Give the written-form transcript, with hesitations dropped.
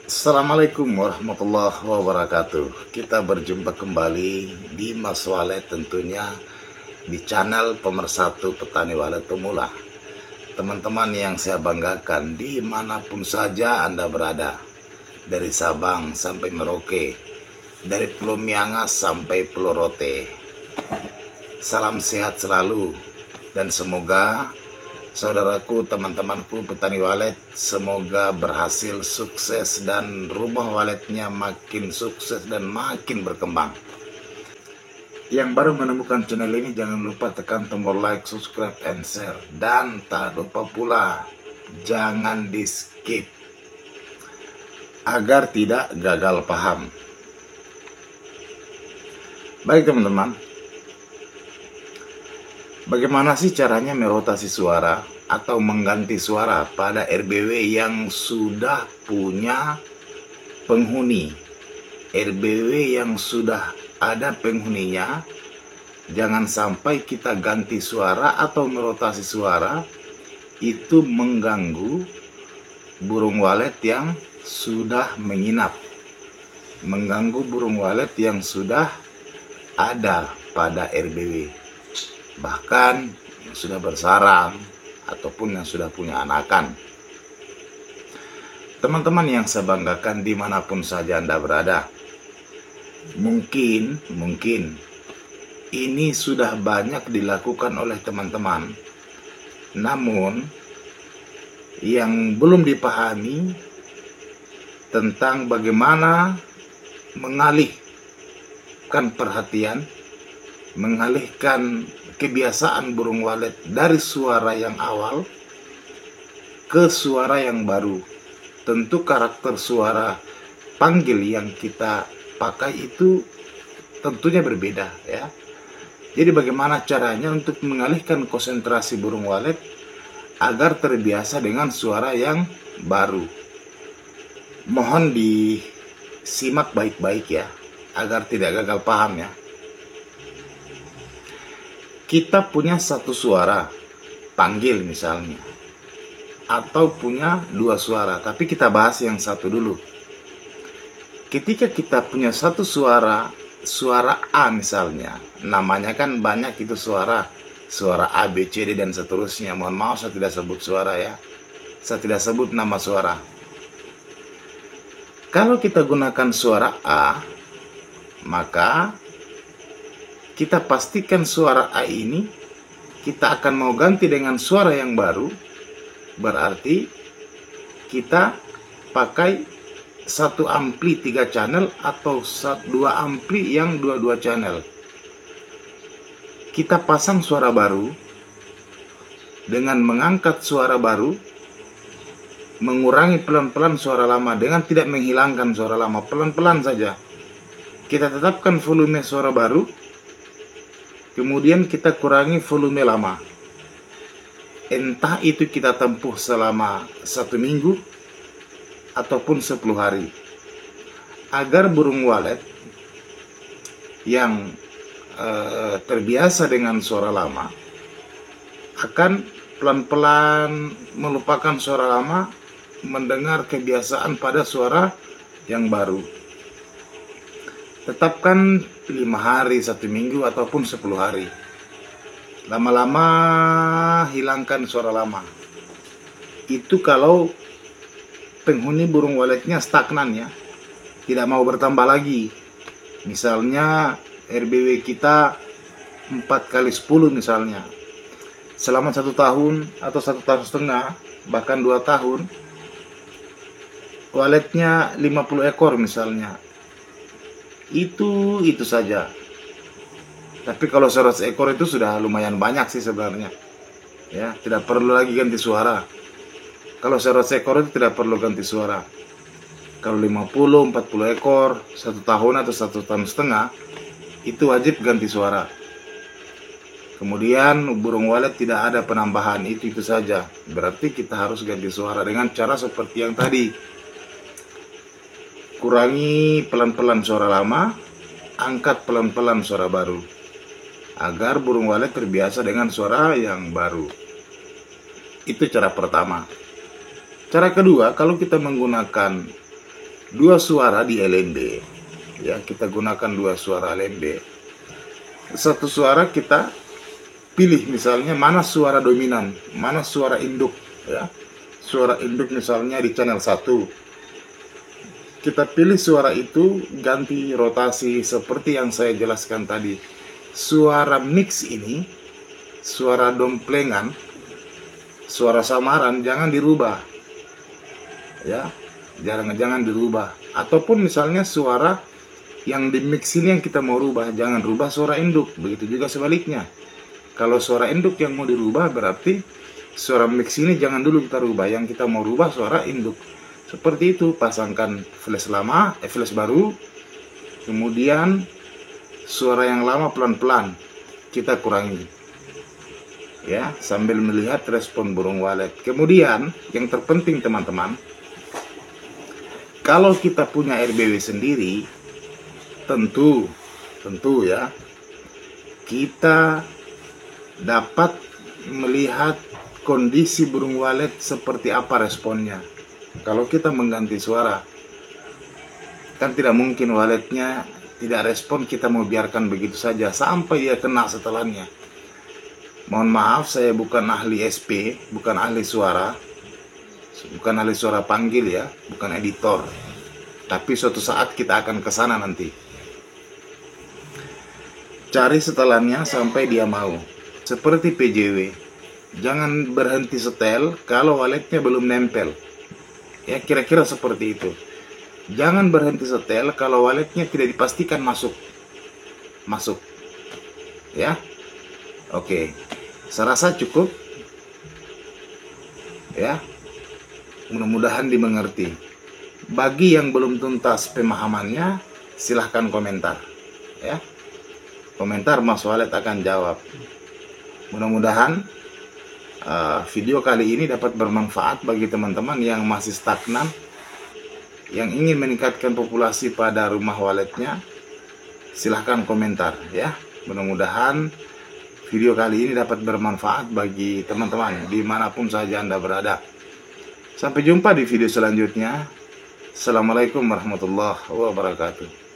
Assalamualaikum warahmatullahi wabarakatuh. Kita berjumpa kembali di Mas Walet, tentunya di channel Pemersatu Petani Walet Pemula. Teman-teman yang saya banggakan, dimanapun saja Anda berada, dari Sabang sampai Merauke, dari Pulau Miangas sampai Pulau Rote, salam sehat selalu, dan semoga saudaraku, teman-temanku petani walet semoga berhasil, sukses, dan rumah waletnya makin sukses dan makin berkembang. Yang baru menemukan channel ini, jangan lupa tekan tombol like, subscribe, and share. Dan tak lupa pula, jangan di skip agar tidak gagal paham. Baik teman-teman, bagaimana sih caranya merotasi suara atau mengganti suara pada RBW yang sudah punya penghuni? RBW yang sudah ada penghuninya, jangan sampai kita ganti suara atau merotasi suara, itu mengganggu burung walet yang sudah menginap, mengganggu burung walet yang sudah ada pada RBW, bahkan yang sudah bersarang ataupun yang sudah punya anakan. Teman-teman yang saya banggakan, dimanapun saja Anda berada, mungkin ini sudah banyak dilakukan oleh teman-teman, namun yang belum dipahami tentang bagaimana mengalihkan perhatian, mengalihkan kebiasaan burung walet dari suara yang awal ke suara yang baru. Tentu karakter suara panggil yang kita pakai itu tentunya berbeda ya. Jadi bagaimana caranya untuk mengalihkan konsentrasi burung walet agar terbiasa dengan suara yang baru? Mohon disimak baik-baik ya, agar tidak gagal paham ya. Kita punya satu suara panggil misalnya, atau punya dua suara, tapi kita bahas yang satu dulu. Ketika kita punya satu suara A misalnya, namanya kan banyak itu suara A, B, C, D, dan seterusnya. Mohon maaf saya tidak sebut suara ya, saya tidak sebut nama suara. Kalau kita gunakan suara A, maka kita pastikan suara A ini kita akan mau ganti dengan suara yang baru. Berarti kita pakai satu ampli 3 channel atau dua ampli yang dua channel. Kita pasang suara baru dengan mengangkat suara baru, mengurangi pelan-pelan suara lama dengan tidak menghilangkan suara lama, pelan-pelan saja. Kita tetapkan volume suara baru, kemudian kita kurangi volume lama. Entah itu kita tempuh selama 1 minggu ataupun 10 hari, agar burung walet yang terbiasa dengan suara lama akan pelan-pelan melupakan suara lama, mendengar kebiasaan pada suara yang baru. Tetapkan 5 hari, 1 minggu, ataupun 10 hari. Lama-lama hilangkan suara lama. Itu kalau penghuni burung waletnya stagnan ya, tidak mau bertambah lagi. Misalnya RBW kita 4x10 misalnya, selama 1 tahun atau 1,5 tahun, bahkan 2 tahun, waletnya 50 ekor misalnya, itu saja. Tapi kalau 100 ekor itu sudah lumayan banyak sih sebenarnya ya, tidak perlu lagi ganti suara. Kalau 100 ekor itu tidak perlu ganti suara. Kalau 50, 40 ekor 1 tahun atau 1,5 tahun, itu wajib ganti suara. Kemudian burung walet tidak ada penambahan, itu saja. Berarti kita harus ganti suara dengan cara seperti yang tadi. Kurangi pelan-pelan suara lama, angkat pelan-pelan suara baru, agar burung walet terbiasa dengan suara yang baru. Itu cara pertama. Cara kedua, kalau kita menggunakan dua suara di LNB. Ya, kita gunakan dua suara LNB. Satu suara kita pilih misalnya mana suara dominan, mana suara induk, ya. Suara induk misalnya di channel 1. Kita pilih suara itu, ganti rotasi seperti yang saya jelaskan tadi. Suara mix ini, suara domplengan, suara samaran jangan dirubah. Ya, jangan dirubah. Ataupun misalnya suara yang di mix ini yang kita mau rubah, jangan rubah suara induk. Begitu juga sebaliknya. Kalau suara induk yang mau dirubah, berarti suara mix ini jangan dulu kita rubah. Yang kita mau rubah suara induk. Seperti itu, pasangkan flash lama, flash baru. Kemudian suara yang lama pelan-pelan kita kurangi. Ya, sambil melihat respon burung walet. Kemudian yang terpenting teman-teman, kalau kita punya RBW sendiri, tentu ya, kita dapat melihat kondisi burung walet seperti apa responnya. Kalau kita mengganti suara, kan tidak mungkin waletnya tidak respon, kita mau biarkan begitu saja sampai dia kena setelannya. Mohon maaf, saya bukan ahli SP, bukan ahli suara, bukan ahli suara panggil ya, bukan editor. Tapi suatu saat kita akan ke sana nanti. Cari setelannya sampai dia mau. Seperti PJW, jangan berhenti setel kalau waletnya belum nempel. Ya, kira-kira seperti itu. Jangan berhenti setel kalau waletnya tidak dipastikan masuk. Ya. Oke. Saya rasa cukup. Ya. Mudah-mudahan dimengerti. Bagi yang belum tuntas pemahamannya, silahkan komentar. Ya. Komentar Mas Walet akan jawab. Mudah-mudahan video kali ini dapat bermanfaat bagi teman-teman yang masih stagnan, yang ingin meningkatkan populasi pada rumah waletnya. Silahkan komentar ya. Mudah-mudahan video kali ini dapat bermanfaat bagi teman-teman dimanapun saja Anda berada. Sampai jumpa di video selanjutnya. Assalamualaikum warahmatullahi wabarakatuh.